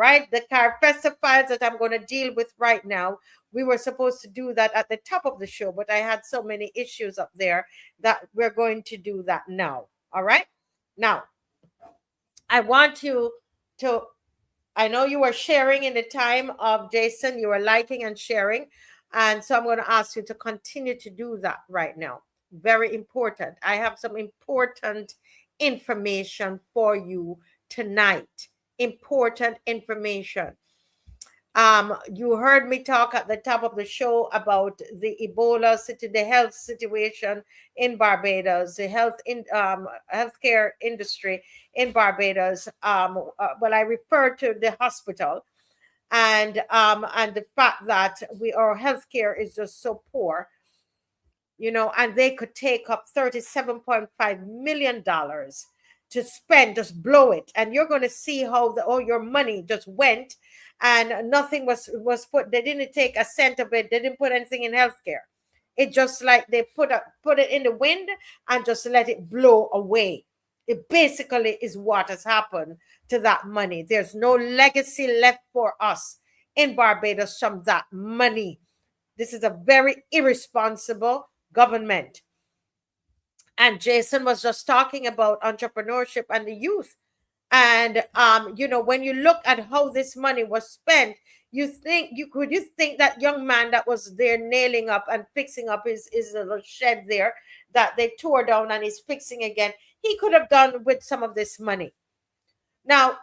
right? The CARIFESTA files that I'm going to deal with right now. We were supposed to do that at the top of the show, but I had so many issues up there that we're going to do that now. All right. Now, I want you to, I know you were sharing in the time of Jason, you were liking and sharing. And so I'm going to ask you to continue to do that right now. Very important. I have some important information for you tonight. Important information. You heard me talk at the top of the show about the Ebola the health situation in Barbados, the healthcare industry in Barbados. Well, I refer to the hospital and the fact that our healthcare is just so poor, you know, and they could take up $37.5 million to spend, just blow it, and you're going to see how your money just went, and nothing was put. They didn't take a cent of it. They didn't put anything in healthcare. It just like they put it in the wind and just let it blow away. It basically is what has happened to that money. There's no legacy left for us in Barbados from that money. This is a very irresponsible government. And Jason was just talking about entrepreneurship and the youth. And you know, when you look at how this money was spent, you think that young man that was there nailing up and fixing up his little shed there that they tore down and is fixing again, he could have done with some of this money. Now,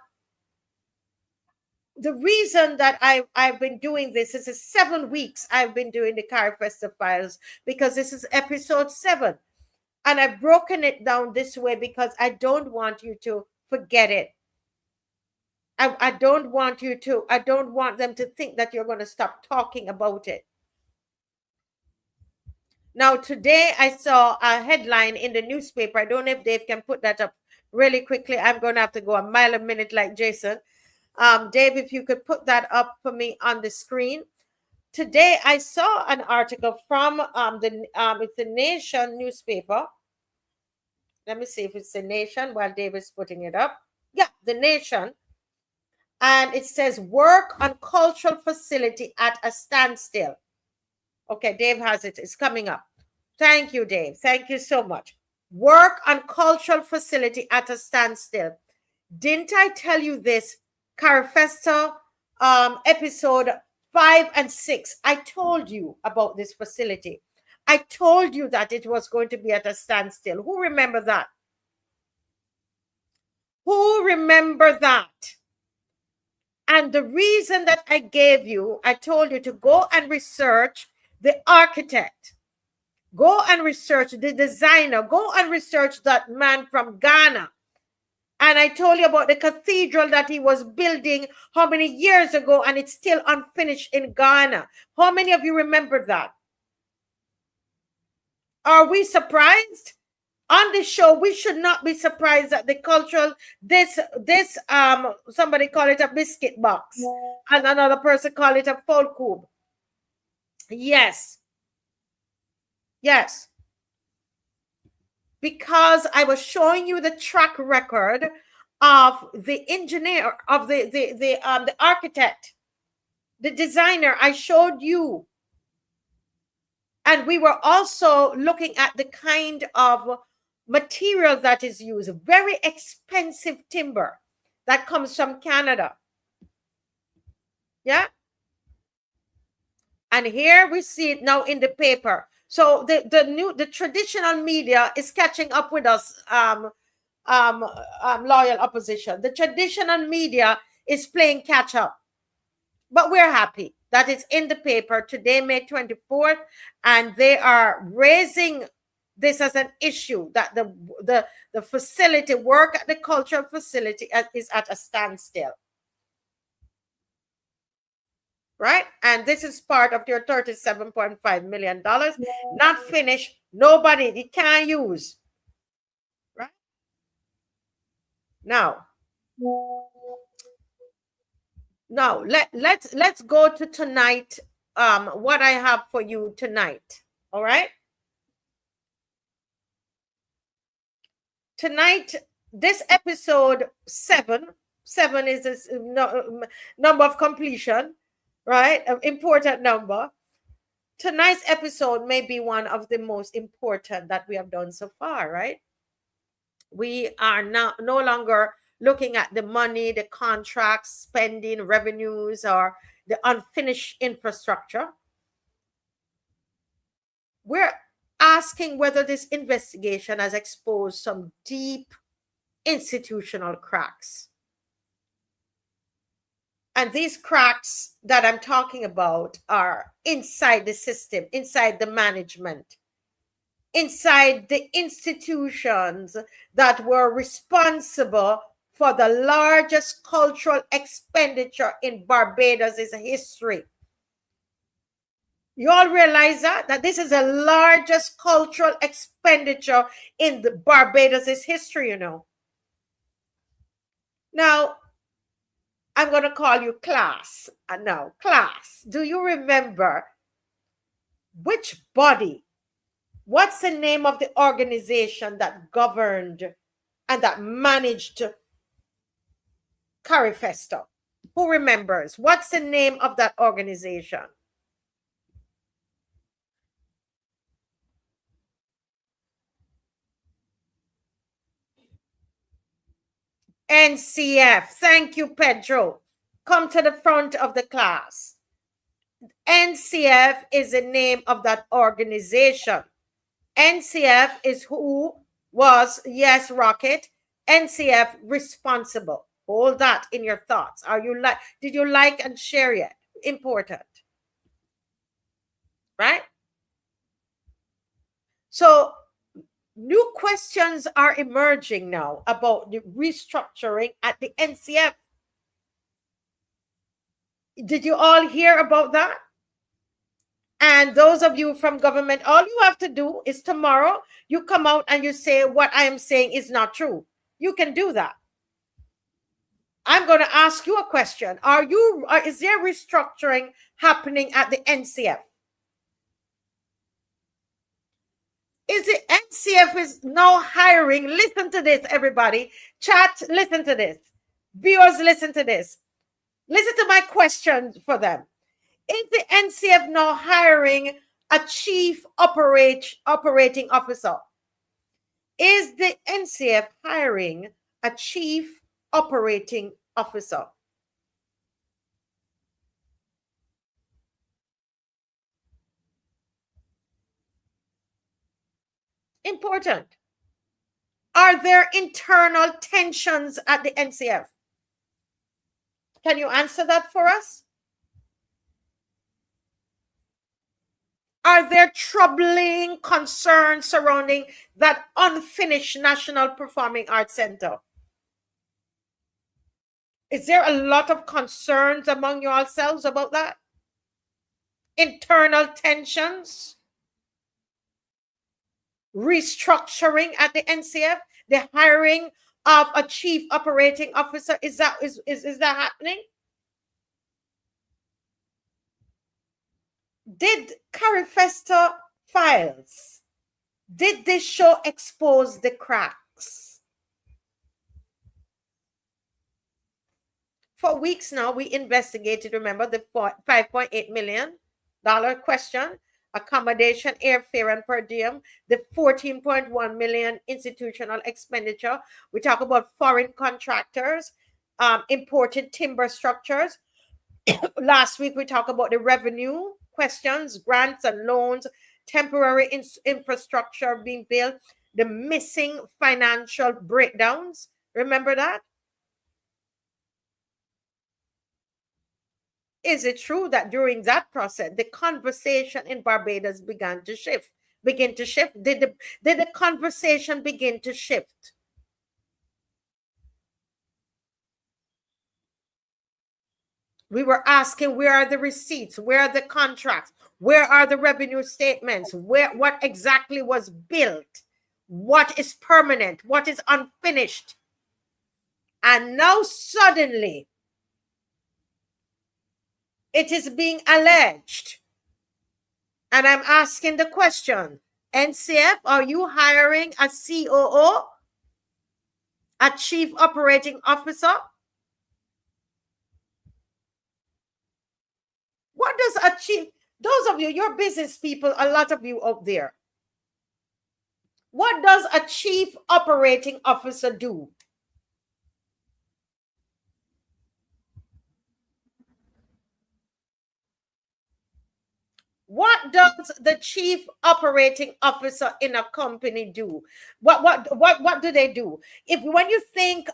the reason that I've been doing this is 7 weeks I've been doing the CARIFESTA files, because this is episode 7. And I've broken it down this way because I don't want you to forget it. I don't want them to think that you're going to stop talking about it. Now, today I saw a headline in the newspaper. I don't know if Dave can put that up really quickly. I'm going to have to go a mile a minute like Jason. Dave, if you could put that up for me on the screen. Today I saw an article from it's the Nation newspaper. Let me see if it's the Nation while Dave is putting it up. Yeah, the Nation. And it says work on cultural facility at a standstill. Okay, Dave has it. It's coming up. Thank you, Dave. Thank you so much. Work on cultural facility at a standstill. Didn't I tell you this? CARIFESTA episode 5 and 6. I told you about this facility. I told you that it was going to be at a standstill. Who remember that? Who remember that? And the reason that I gave you, I told you to go and research the architect. Go and research the designer. Go and research that man from Ghana. And I told you about the cathedral that he was building how many years ago, and it's still unfinished in Ghana. How many of you remember that? Are we surprised? On this show, we should not be surprised at the cultural, somebody call it a biscuit box, and another person call it a full cube. Yes. Yes. Because I was showing you the track record of the engineer, of the architect, the designer. I showed you. And we were also looking at the kind of material that is used, very expensive timber that comes from Canada. Yeah. And here we see it now in the paper. So the traditional media is catching up with us, loyal opposition. The traditional media is playing catch up. But we're happy that it's in the paper today, May 24th, and they are raising this as an issue, that the facility, work at the cultural facility is at a standstill. Right? And this is part of your $37.5 million. Not finished. Nobody, it can't use. Right? Now let's go to tonight, what I have for you tonight. All right? Tonight, this episode 7, 7 is this number of completion, right? An important number. Tonight's episode may be one of the most important that we have done so far, right? We are now no longer looking at the money, the contracts, spending, revenues, or the unfinished infrastructure. We're asking whether this investigation has exposed some deep institutional cracks. And these cracks that I'm talking about are inside the system, inside the management, inside the institutions that were responsible for the largest cultural expenditure in Barbados' history. You all realize that this is the largest cultural expenditure in the Barbados' history, you know. Now, I'm going to call you class. Now, class, do you remember which body, what's the name of the organization that governed and that managed CARIFESTA? Who remembers? What's the name of that organization? NCF. Thank you, Pedro. Come to the front of the class. NCF is the name of that organization. NCF is who was, yes, Rocket, NCF responsible. Hold that in your thoughts. Did you like and share it? Important. Right? So new questions are emerging now about the restructuring at the NCF. Did you all hear about that? And those of you from government, all you have to do is tomorrow you come out and you say what I am saying is not true. You can do that. I'm going to ask you a question. Is there restructuring happening at the NCF? Is the NCF is now hiring? Listen to this, everybody. Chat, listen to this. Viewers, listen to this. Listen to my question for them. Is the NCF now hiring a chief operating officer? Is the NCF hiring a chief operating officer? Important. Are there internal tensions at the NCF? Can you answer that for us? Are there troubling concerns surrounding that unfinished National Performing Arts Center? Is there a lot of concerns among yourselves about that? Internal tensions? Restructuring at the NCF? The hiring of a chief operating officer? Is that happening? Did CARIFESTA files, did this show expose the cracks? For weeks now, we investigated, remember, the $5.8 million question, accommodation, airfare, and per diem, the $14.1 million institutional expenditure. We talk about foreign contractors, imported timber structures. Last week, we talked about the revenue questions, grants and loans, temporary infrastructure being built, the missing financial breakdowns. Remember that? Is it true that during that process, the conversation in Barbados begin to shift? Did the conversation begin to shift? We were asking, where are the receipts? Where are the contracts? Where are the revenue statements? What exactly was built? What is permanent? What is unfinished? And now suddenly, it is being alleged. And I'm asking the question, NCF, are you hiring a COO? A chief operating officer? chief, those of you, you're business people, a lot of you out there, what does a chief operating officer do? What does the chief operating officer in a company do? What do they do? If when you think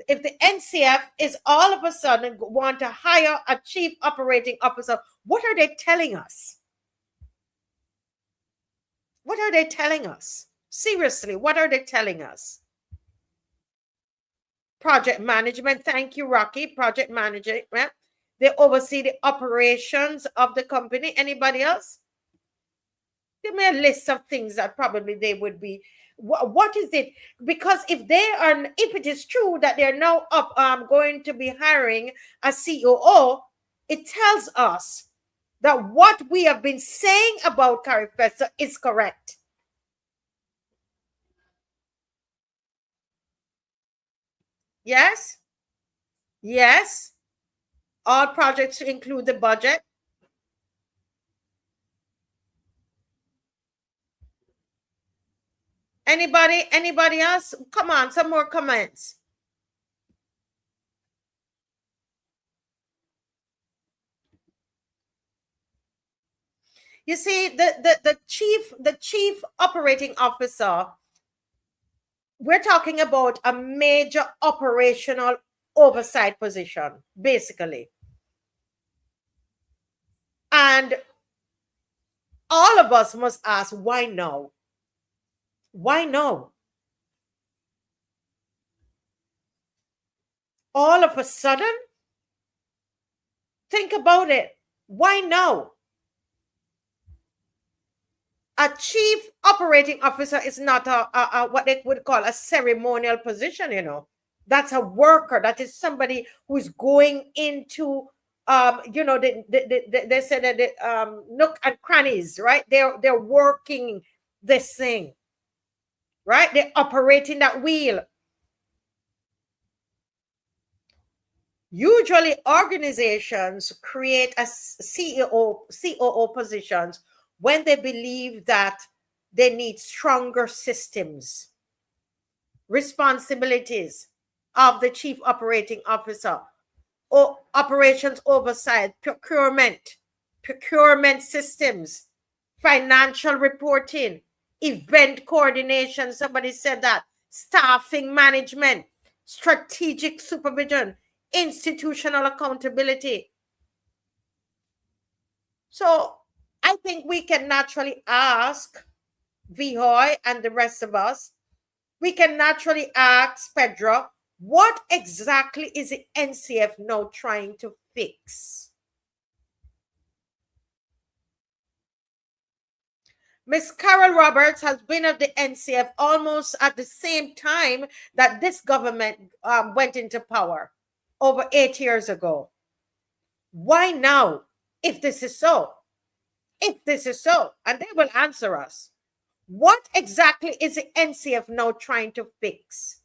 if the NCF is all of a sudden want to hire a chief operating officer, what are they telling us? What are they telling us? Seriously, what are they telling us? Project management. Thank you, Rocky. Project management. They oversee the operations of the company. Anybody else? Give me a list of things that probably they would be. What is it? Because if they are, if it is true that they're now going to be hiring a COO, it tells us that what we have been saying about CARIFESTA is correct. Yes? Yes. All projects include the budget. Anybody else? Come on, some more comments. You see, the chief operating officer, we're talking about a major operational oversight position, basically. And all of us must ask, why no? Why no? All of a sudden, think about it. Why no? A chief operating officer is not a what they would call a ceremonial position, you know. That's a worker. That is somebody who's going into they said that nook and crannies, right? They're working this thing, right? They're operating that wheel. Usually organizations create a COO positions when they believe that they need stronger systems, responsibilities of the chief operating officer, or operations oversight, procurement systems, financial reporting, event coordination. Somebody said that, staffing management, strategic supervision, institutional accountability. So I think we can naturally ask Vihoy and the rest of us, we can naturally ask Pedro, what exactly is the NCF now trying to fix? Miss Carol Roberts has been at the NCF almost at the same time that this government went into power, over 8 years ago. Why now, if this is so? If this is so, and they will answer us. What exactly is the NCF now trying to fix?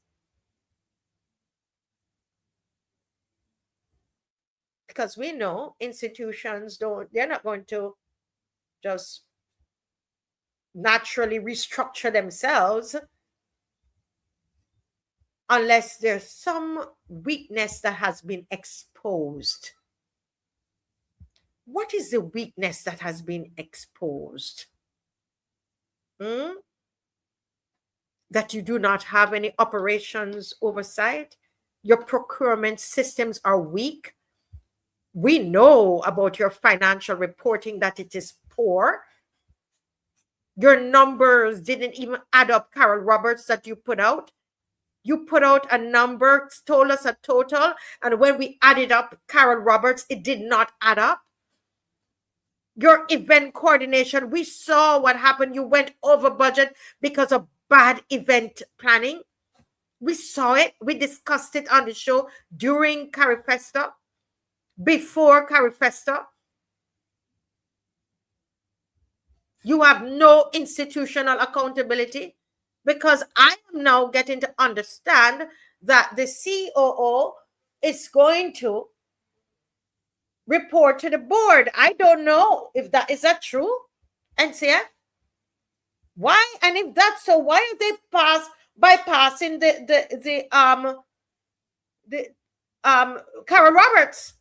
Because we know institutions they're not going to just naturally restructure themselves unless there's some weakness that has been exposed. What is the weakness that has been exposed? That you do not have any operations oversight? Your procurement systems are weak? We know about your financial reporting that it is poor. Your numbers didn't even add up, Carol Roberts, that you put out. You put out a number, told us a total, and when we added up, Carol Roberts, it did not add up. Your event coordination, we saw what happened. You went over budget because of bad event planning. We saw it. We discussed it on the show during CARIFESTA, before CARIFESTA. You have no institutional accountability, because I am now getting to understand that the COO is going to report to the board. I don't know if that is that true. NCF? Why? And if that's so, why are they bypassing the Carol Roberts?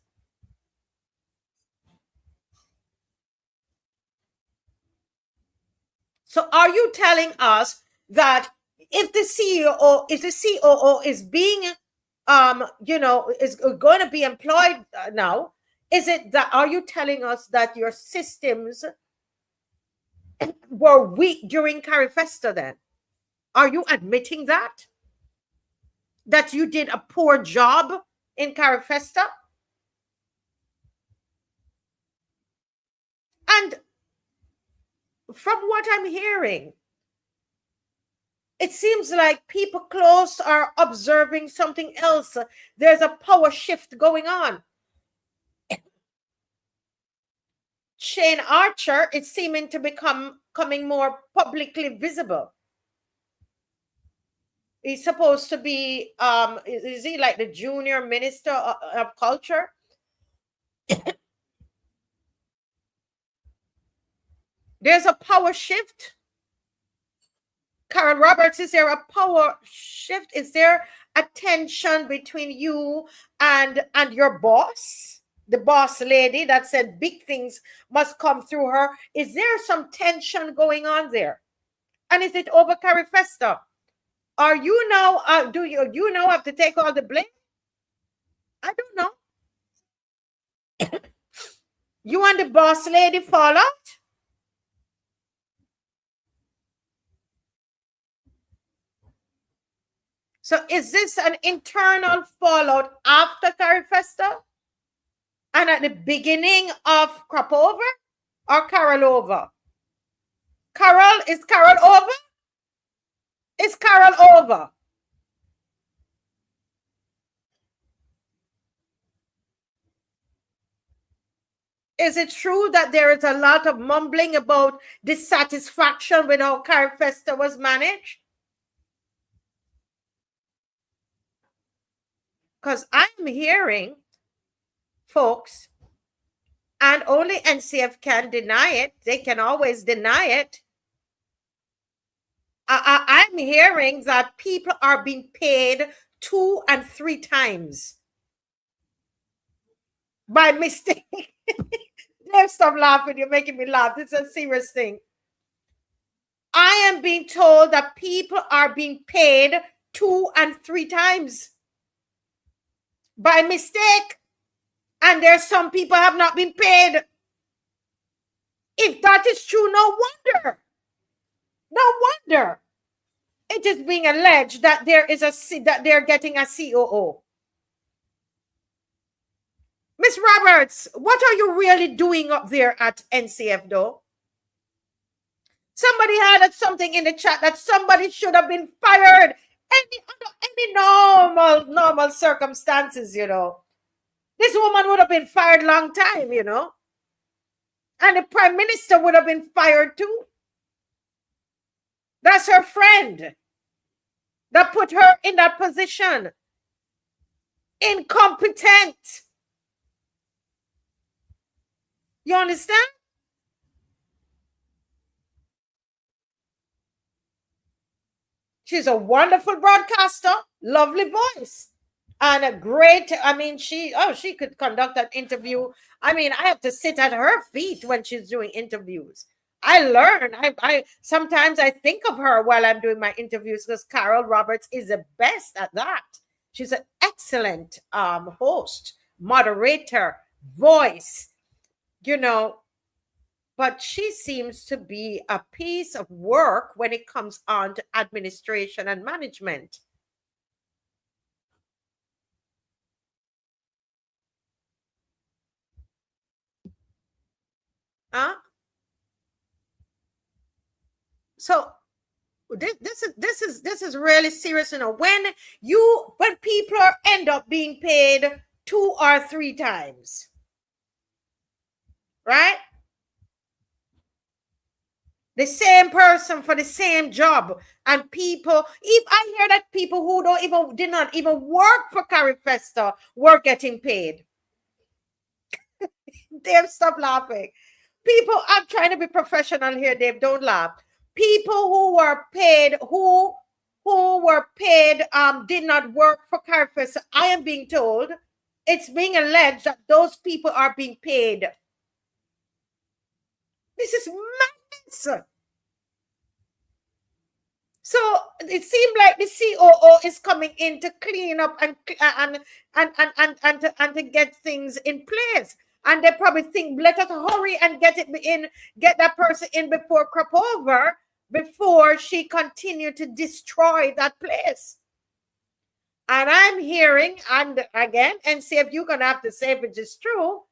So are you telling us that if the COO is being is going to be employed now, is it that, are you telling us that your systems were weak during CARIFESTA then? Are you admitting that you did a poor job in CARIFESTA? And from what I'm hearing, it seems like people close are observing something else. There's a power shift going on. Shane Archer is seeming to becoming more publicly visible. He's supposed to be, is he like the junior minister of culture? There's a power shift. Carol Roberts, is there a power shift? Is there a tension between you and your boss? The boss lady that said big things must come through her. Is there some tension going on there? And is it over CARIFESTA? Are you now, do you now have to take all the blame? I don't know. You and the boss lady fall out? So is this an internal fallout after CARIFESTA and at the beginning of crop over or Carol over? Carol, is Carol over? Is Carol over? Is it true that there is a lot of mumbling about dissatisfaction with how CARIFESTA was managed? Because I'm hearing, folks, and only NCF can deny it. They can always deny it. I'm hearing that people are being paid 2 and 3 times by mistake. Stop laughing. You're making me laugh. It's a serious thing. I am being told that people are being paid 2 and 3 times by mistake. And there's some people have not been paid. If that is true, no wonder. No wonder it is being alleged that that they're getting a COO. Miss Roberts, what are you really doing up there at NCF though? Somebody had something in the chat that somebody should have been fired. Any normal circumstances, this woman would have been fired long time, and the prime minister would have been fired too. That's her friend that put her in that position. Incompetent. You understand? She's a wonderful broadcaster, lovely voice, and a great, she could conduct an interview. I have to sit at her feet when she's doing interviews. I learn. I sometimes I think of her while I'm doing my interviews because Carol Roberts is the best at that. She's an excellent host, moderator, voice, but she seems to be a piece of work when it comes on to administration and management. So this is really serious, when people end up being paid 2 or 3 times, right? The same person for the same job, and people, if I hear that people who did not even work for CARIFESTA were getting paid. Dave, stop laughing. People, I'm trying to be professional here, Dave. Don't laugh. People who were paid, who were paid, did not work for CARIFESTA. I am being told, it's being alleged that those people are being paid. This is madness. So it seemed like the COO is coming in to clean up and to get things in place. And they probably think, let us hurry and get it in, get that person in before crop over, before she continue to destroy that place. And I'm hearing, and again, and see if you're gonna have to say if it is true,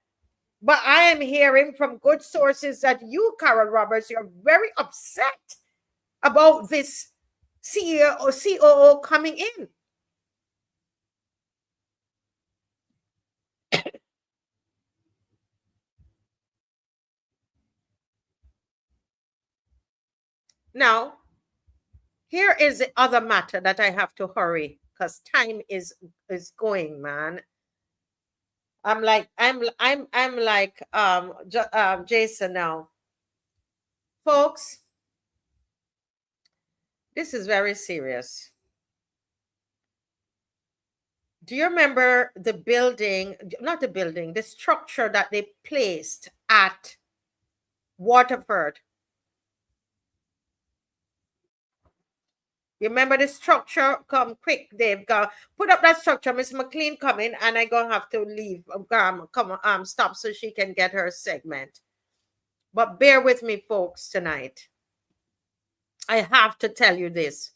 but I am hearing from good sources that you, Carol Roberts, you're very upset about this CEO or COO coming in. Now, here is the other matter that I have to hurry because time is going, man. I'm like Jason now. Folks, this is very serious. Do you remember the building, not the building, the structure that they placed at Waterford? You remember the structure? Come quick, Dave. Go put up that structure. Miss McLean coming, and I gonna have to leave. Stop so she can get her segment. But bear with me, folks, tonight. I have to tell you this.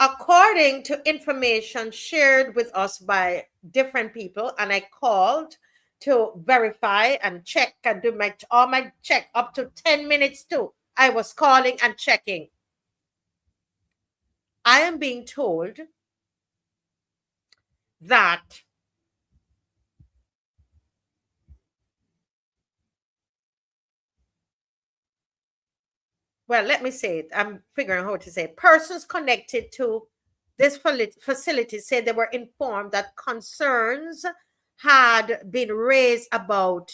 According to information shared with us by different people, and I called to verify and check and do all my check up to 10 minutes too. I was calling and checking. I am being told that well, let me say it. I'm figuring out how to say it. Persons connected to this facility said they were informed that concerns had been raised about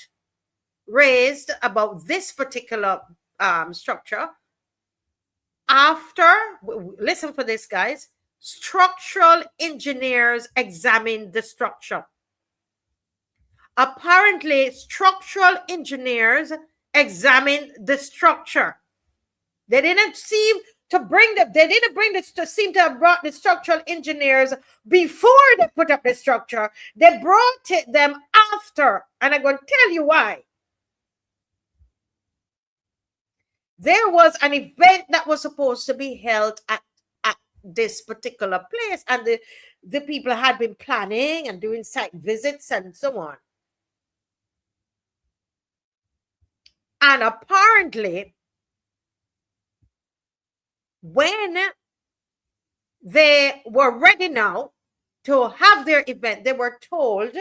this particular structure after, listen for this, guys, structural engineers examined the structure. Apparently, structural engineers examined the structure. They didn't seem to bring seem to have brought the structural engineers before they put up the structure. They brought them after, and I'm going to tell you why. There was an event that was supposed to be held at this particular place, and the people had been planning and doing site visits and so on. And apparently, when they were ready now to have their event, they were told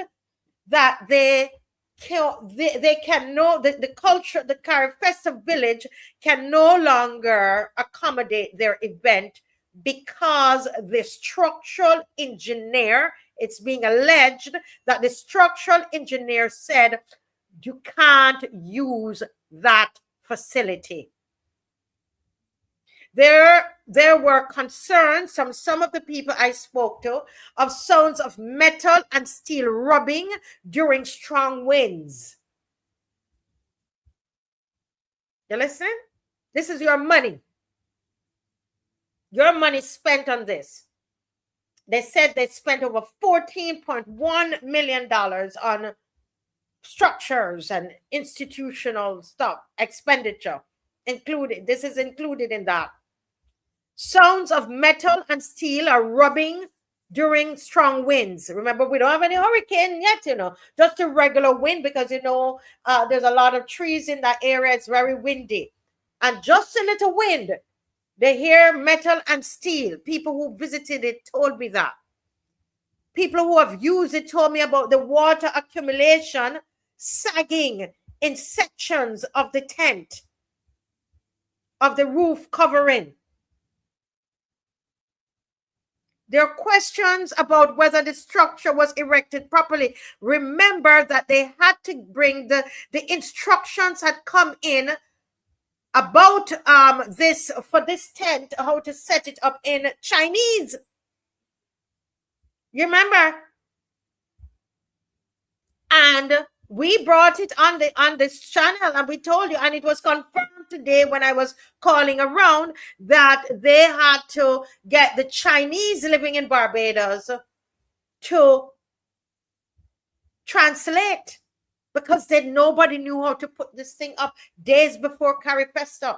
that the culture, the CARIFESTA village can no longer accommodate their event because the structural engineer, it's being alleged that the structural engineer said you can't use that facility. There were concerns from some of the people I spoke to of sounds of metal and steel rubbing during strong winds. You listen? This is your money. Your money spent on this. They said they spent over $14.1 million on structures and institutional stuff, expenditure included. This is included in that. Sounds of metal and steel are rubbing during strong winds. Remember, we don't have any hurricane yet, just a regular wind because, there's a lot of trees in that area. It's very windy. And just a little wind, they hear metal and steel. People who visited it told me that. People who have used it told me about the water accumulation sagging in sections of the tent, of the roof covering. There are questions about whether the structure was erected properly. Remember that they had to bring the instructions had come in about this for this tent, how to set it up in Chinese. You remember? And we brought it on this channel, and we told you, and it was confirmed today when I was calling around, that they had to get the Chinese living in Barbados to translate, because then nobody knew how to put this thing up days before CARIFESTA.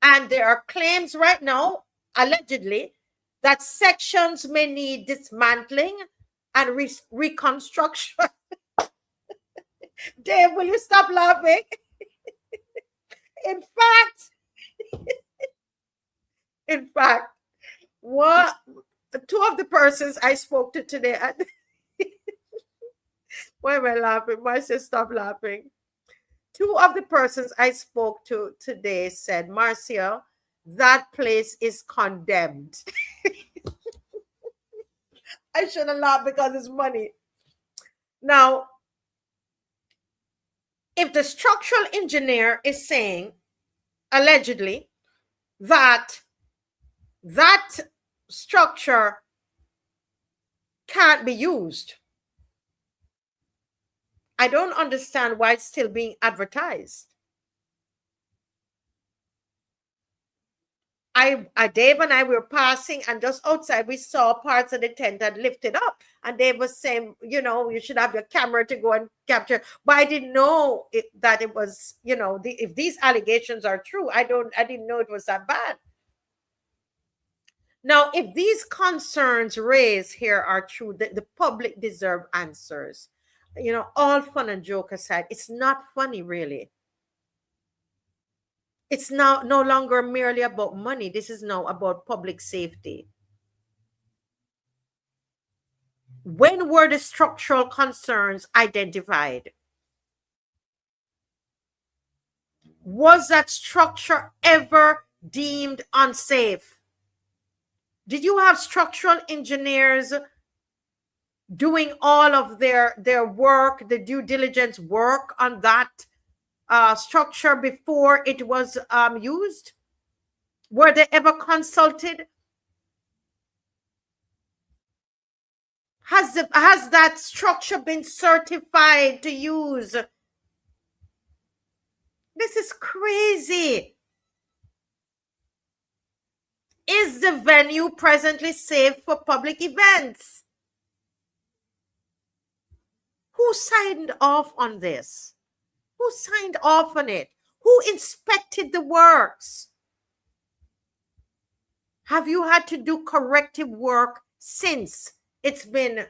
And there are claims right now, allegedly, that sections may need dismantling and reconstruction. Dave, will you stop laughing? In fact, what two of the persons I spoke to today, why am I laughing? Why say stop laughing? Two of the persons I spoke to today said, Marcia, that place is condemned. I shouldn't laugh because it's money. Now, if the structural engineer is saying, allegedly, that structure can't be used, I don't understand why it's still being advertised. Dave and I were passing, and just outside we saw parts of the tent that lifted up, and Dave was saying, you should have your camera to go and capture. But I didn't know that it was, if these allegations are true, I didn't know it was that bad. Now, if these concerns raised here are true, the public deserve answers. All fun and joke aside, it's not funny, really. It's now no longer merely about money. This is now about public safety. When were the structural concerns identified? Was that structure ever deemed unsafe? Did you have structural engineers doing all of their work, the due diligence work on that structure before it was used? Were they ever consulted? Has that structure been certified to use? This is crazy. Is the venue presently safe for public events? Who signed off on this? Who signed off on it? Who inspected the works? Have you had to do corrective work since it's been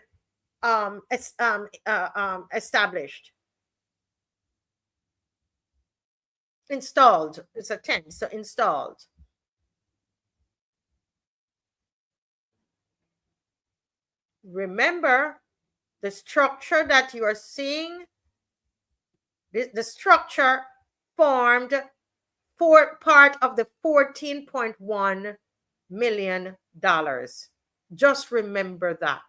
established? Installed. It's a tent, so installed. Remember, the structure that you are seeing, the structure formed part of the $14.1 million. Just remember that.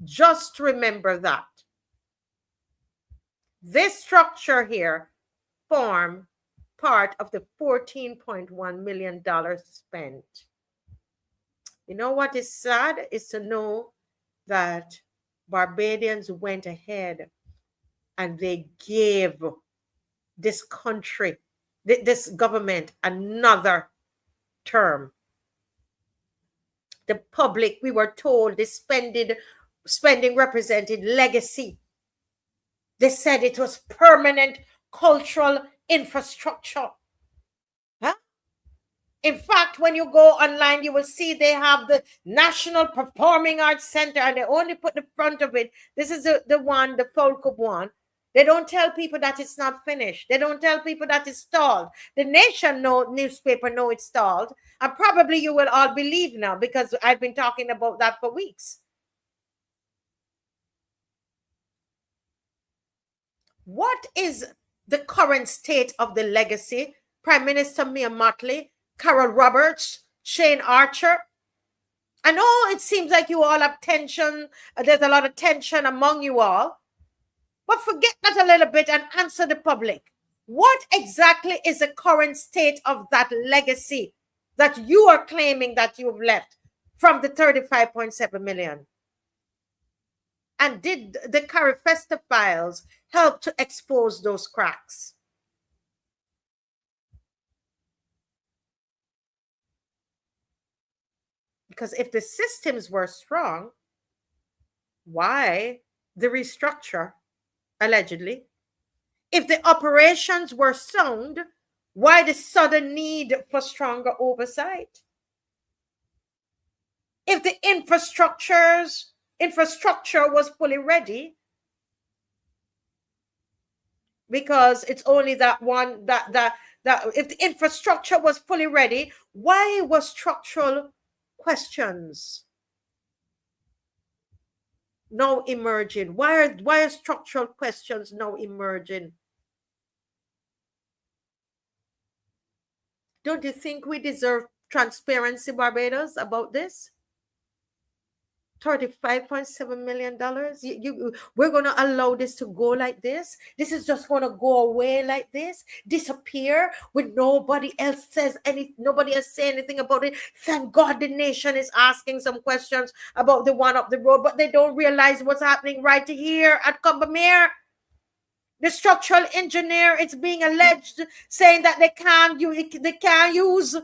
Just remember that. This structure here formed part of the $14.1 million spent. You know what is sad is to know that Barbadians went ahead and they gave this country, this government, another term. The public, we were told, the spending represented legacy. They said it was permanent cultural infrastructure. Huh? In fact, when you go online, you will see they have the National Performing Arts Center, and they only put the front of it. This is the one, the Folkup one. They don't tell people that it's not finished. They don't tell people that it's stalled. The Nation newspaper know it's stalled. And probably you will all believe now, because I've been talking about that for weeks. What is the current state of the legacy? Prime Minister E.M.M.A Carol Roberts, Shane Archer. I know it seems like you all have tension. There's a lot of tension among you all. But forget that a little bit and answer the public. What exactly is the current state of that legacy that you are claiming that you've left from the 35.7 million? And did the CARIFESTA files help to expose those cracks? Because if the systems were strong, why the restructure, allegedly? If the operations were sound, why the sudden need for stronger oversight? If the infrastructure was fully ready, because it's only that one that if the infrastructure was fully ready, why was structural questions now emerging? Why are structural questions now emerging? Don't you think we deserve transparency, Barbados, about this? $35.7 million. We're going to allow this to go like this. This is just going to go away like this, disappear with nobody else says anything. Nobody else say anything about it. Thank God the nation is asking some questions about the one up the road, but they don't realize what's happening right here at Combermere. The structural engineer, it's being alleged, saying that they can't use.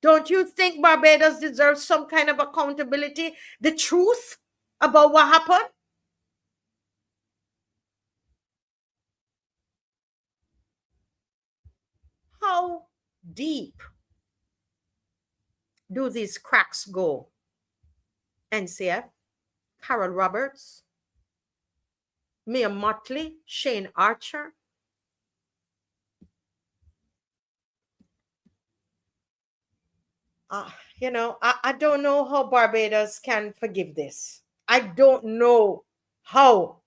Don't you think Barbados deserves some kind of accountability? The truth about what happened? How deep do these cracks go? NCF, Carol Roberts, Mia Motley, Shane Archer. I don't know how Barbados can forgive this. I don't know how.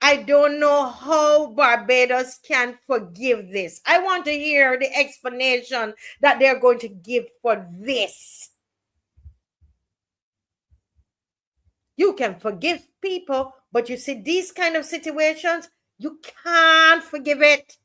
I don't know how Barbados can forgive this. I want to hear the explanation that they're going to give for this. You can forgive people, but you see these kind of situations, you can't forgive it.